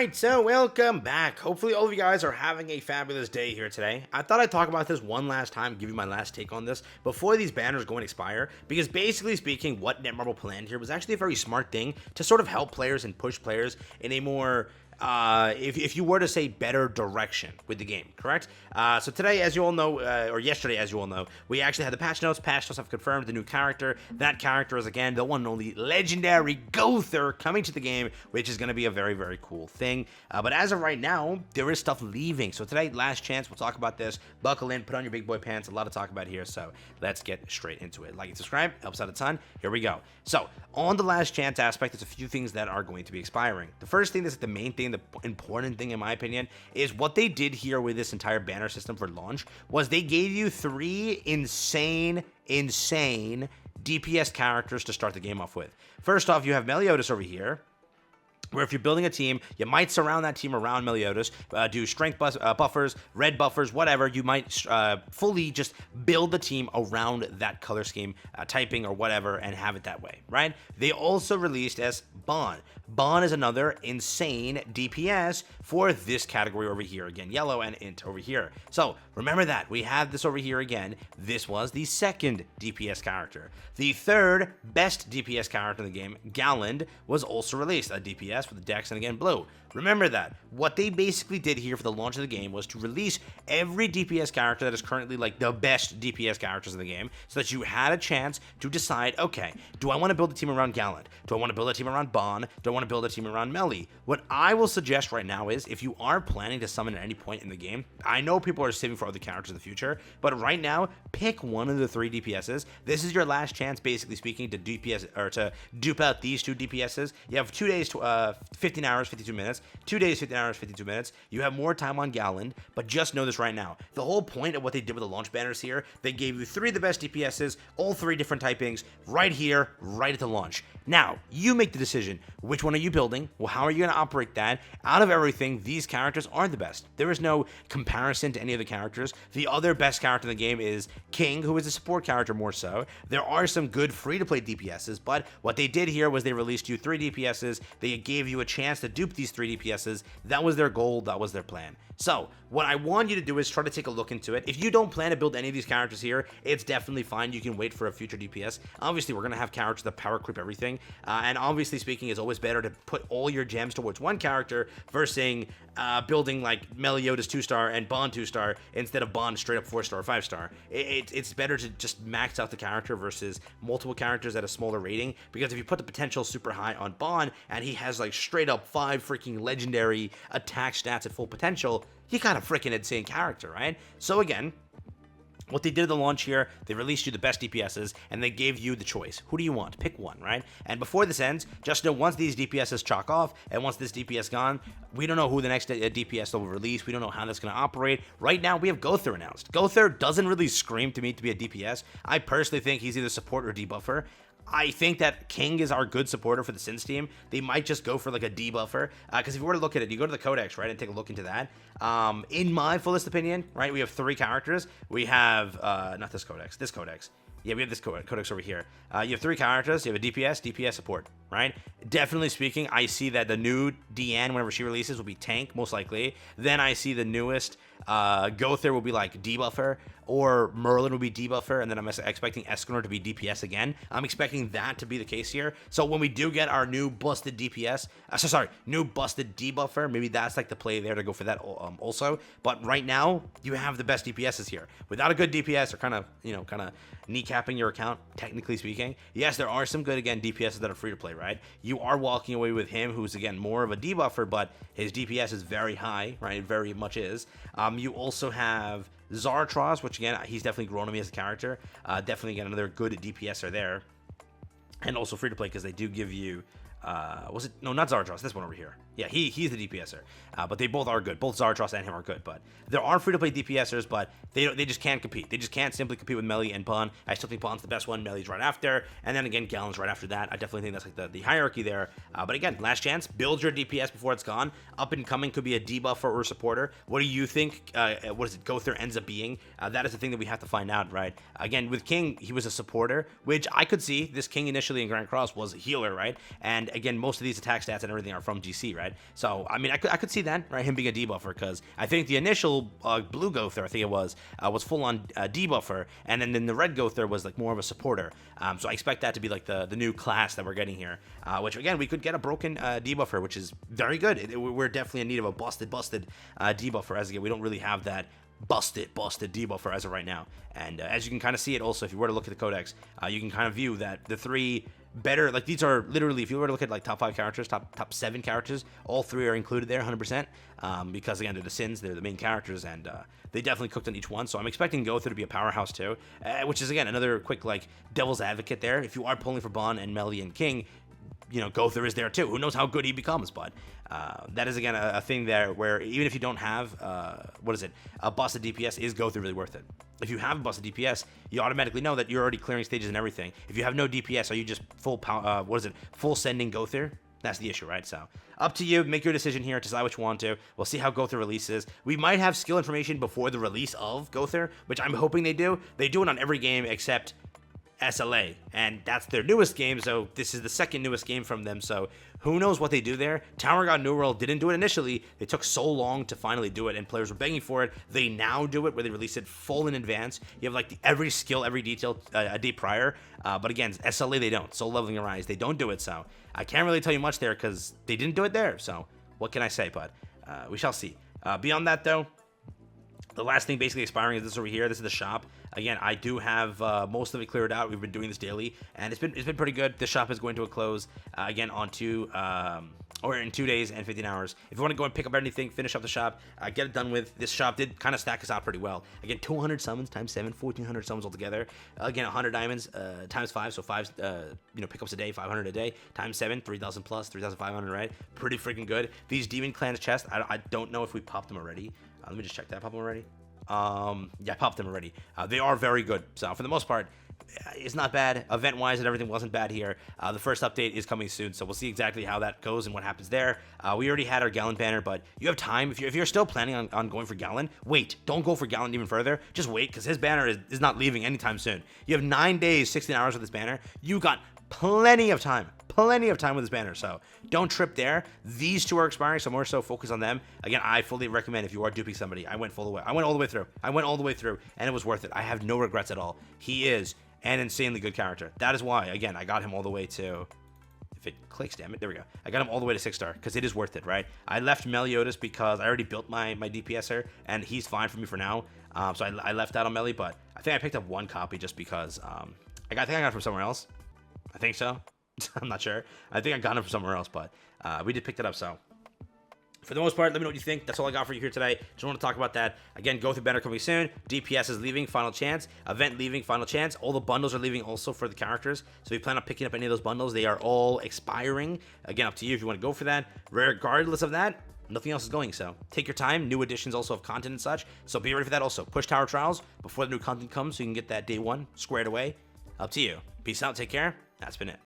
Alright, so welcome back. Hopefully all of you guys are having a fabulous day here today. I thought I'd talk about this one last time, give you my last take on this before these banners go and expire, because basically speaking, what Netmarble planned here was actually a very smart thing to sort of help players and push players in a more if you were to say better direction with the game, correct? So today, as you all know, or yesterday, as you all know, we actually had the patch notes. Patch notes have confirmed the new character. That character is, again, the one and only legendary Gowther coming to the game, which is going to be a very, very cool thing. But as of right now, there is stuff leaving. So today, last chance, we'll talk about this. Buckle in, put on your big boy pants. A lot to talk about here, so let's get straight into it. Like and subscribe, helps out a ton. Here we go. So, on the last chance aspect, there's a few things that are going to be expiring. The first thing, that's the main thing, the important thing in my opinion, is what they did here with this entire banner system for launch was they gave you 3 insane DPS characters to start the game off with. First off, you have Meliodas over here, where if you're building a team, you might surround that team around Meliodas, do strength buffers, red buffers, whatever. You might fully just build the team around that color scheme, typing or whatever, and have it that way, right? They also released as Bon. Bon is another insane DPS for this category over here. Again, yellow and int over here. So remember that. We have this over here again. This was the second DPS character. The third best DPS character in the game, Galland, was also released. A DPS for the Dex and again blue. Remember that. What they basically did here for the launch of the game was to release every DPS character that is currently like the best DPS characters in the game, so that you had a chance to decide, okay, do I want to build a team around Gallant? Do I want to build a team around Bon? Do I want to build a team around Melly? What I will suggest right now is, if you are planning to summon at any point in the game, I know people are saving for other characters in the future, but right now, pick one of the 3 DPSs. This is your last chance, basically speaking, to DPS or to dupe out these 2 DPSs. You have 2 days to 15 hours, 52 minutes. 2 days, 15 hours, 52 minutes. You have more time on Galland, but just know this right now. The whole point of what they did with the launch banners here, they gave you 3 of the best DPSs, all 3 different typings, right here, right at the launch. Now, you make the decision. Which one are you building? Well, how are you going to operate that? Out of everything, these characters are the best. There is no comparison to any of the characters. The other best character in the game is King, who is a support character more so. There are some good free-to-play DPSs, but what they did here was they released you 3 DPSs. They gave you a chance to dupe these 3 DPSs. That was their goal. That was their plan. So, what I want you to do is try to take a look into it. If you don't plan to build any of these characters here, it's definitely fine. You can wait for a future DPS. Obviously, we're going to have characters that power creep everything. And obviously speaking, it's always better to put all your gems towards one character versus building like Meliodas 2-star and Bon 2-star instead of Bon straight up 4-star or 5-star. It's better to just max out the character versus multiple characters at a smaller rating, because if you put the potential super high on Bon and he has like straight up 5 freaking legendary attack stats at full potential, you got a freaking insane character, right? So again, what they did at the launch here, they released you the best DPSs, and they gave you the choice. Who do you want? Pick one, right? And before this ends, just know once these DPSs chalk off, and once this DPS gone, we don't know who the next DPS will release. We don't know how that's going to operate. Right now, we have Gowther announced. Gowther doesn't really scream to me to be a DPS. I personally think he's either support or debuffer. I think that King is our good supporter for the Sins team. They might just go for like a debuffer, because if you were to look at it, you go to the Codex, right, and take a look into that. In my fullest opinion, right, we have 3 characters. We have, not this Codex, this Codex. Yeah, we have this Codex over here. You have 3 characters. You have a DPS support, right? Definitely speaking, I see that the new Deanne, whenever she releases, will be tank, most likely. Then I see the newest Gowther will be like debuffer, or Merlin will be debuffer, and then I'm expecting Escanor to be DPS again. I'm expecting that to be the case here. So when we do get our new busted DPS, new busted debuffer, maybe that's like the play there to go for that also. But right now, you have the best DPSs here. Without a good DPS, or kind of kneecapping your account, technically speaking. Yes, there are some good, again, DPSs that are free to play, right? You are walking away with him, who's, again, more of a debuffer, but his DPS is very high, right? It very much is. You also have Zartros, which, again, he's definitely grown on me as a character. Definitely, again, another good DPSer there. And also free to play, because they do give you... was it? No, not Zartros. This one over here. Yeah, he's the DPSer. But they both are good. Both Zartros and him are good. But there are free-to-play DPSers, but they just can't compete. They just can't simply compete with Melly and Bon. I still think Bon's the best one. Melly's right after. And then again, Gallon's right after that. I definitely think that's like the hierarchy there. But again, last chance. Build your DPS before it's gone. Up and coming could be a debuffer or a supporter. What do you think? What does it Gowther ends up being? That is the thing that we have to find out, right? Again, with King, he was a supporter, which I could see. This King initially in Grand Cross was a healer, right? And again, most of these attack stats and everything are from GC, right? right? So, I mean, I could see that, right? Him being a debuffer, because I think the initial blue Gowther, I think it was full on debuffer, and then the red Gowther was like more of a supporter. So I expect that to be like the new class that we're getting here, which again, we could get a broken debuffer, which is very good. We're definitely in need of a busted debuffer, as again, we don't really have that busted debuffer as of right now. And as you can kind of see it also, if you were to look at the codex, you can kind of view that the three better, like these are literally, if you were to look at like top 5 characters, top 7 characters, all 3 are included there 100%, because again, they're the Sins, they're the main characters, and they definitely cooked on each one. So I'm expecting Gowther to be a powerhouse too, which is again another quick like devil's advocate there. If you are pulling for Bon and Melly and King, you know, Gowther is there too. Who knows how good he becomes, but that is again a thing there where even if you don't have a busted DPS, is Gowther really worth it? If you have a busted DPS, you automatically know that you're already clearing stages and everything. If you have no DPS, are you just full full sending Gowther? That's the issue, right? So up to you. Make your decision here. Decide what you want to. We'll see how Gowther releases. We might have skill information before the release of Gowther, which I'm hoping they do. They do it on every game except SLA, and that's their newest game, so this is the second newest game from them, so who knows what they do there. Tower God New World didn't do it initially. They took so long to finally do it, and players were begging for it. They now do it, where they release it full in advance. You have like every skill, every detail a day prior, but again, SLA they don't. Soul Leveling Arise, they don't do it, so I can't really tell you much there, because they didn't do it there, so what can I say, but we shall see. Beyond that, though, the last thing basically expiring is this over here. This is the shop. Again, I do have most of it cleared out. We've been doing this daily, and it's been pretty good. This shop is going to a close again on in 2 days and 15 hours. If you want to go and pick up anything, finish up the shop, get it done with. This shop did kind of stack us out pretty well. Again, 200 summons times 7, 1,400 summons altogether. Again, 100 diamonds times 5, so 5 pickups a day, 500 a day times 7, 3,000 plus, 3,500, right? Pretty freaking good. These Demon Clans chests, I don't know if we popped them already. Let me just check that. Pop them already? Yeah, I popped them already. They are very good. So for the most part, it's not bad. Event-wise and everything wasn't bad here. The first update is coming soon, so we'll see exactly how that goes and what happens there. We already had our Gallon banner, but you have time. If you're still planning on going for Gallon, wait. Don't go for Gallon even further. Just wait, because his banner is not leaving anytime soon. You have 9 days, 16 hours with this banner. You got plenty of time with this banner, so don't trip there. These 2 are expiring, so more so focus on them. Again, I fully recommend if you are duping somebody. I went all the way through, and it was worth it. I have no regrets at all. He is an insanely good character. That is why, again, I got him all the way to, if it clicks, damn it, there we go. I got him all the way to 6-star, because it is worth it, right? I left Meliodas because I already built my DPSer, and he's fine for me for now. So I left that on Melly, but I think I picked up 1 copy just because I think I got it from somewhere else. I think so. I'm not sure. I think I got him from somewhere else, but we did pick that up, so for the most part, let me know what you think. That's all I got for you here today. Just want to talk about that. Again, Gowther banner coming soon. DPS is leaving, final chance. Event leaving, final chance. All the bundles are leaving also for the characters. So if you plan on picking up any of those bundles, they are all expiring. Again, up to you if you want to go for that. Regardless of that, nothing else is going, so take your time. New additions also of content and such, so be ready for that also. Push Tower Trials before the new content comes so you can get that day 1 squared away. Up to you. Peace out, take care. That's been it.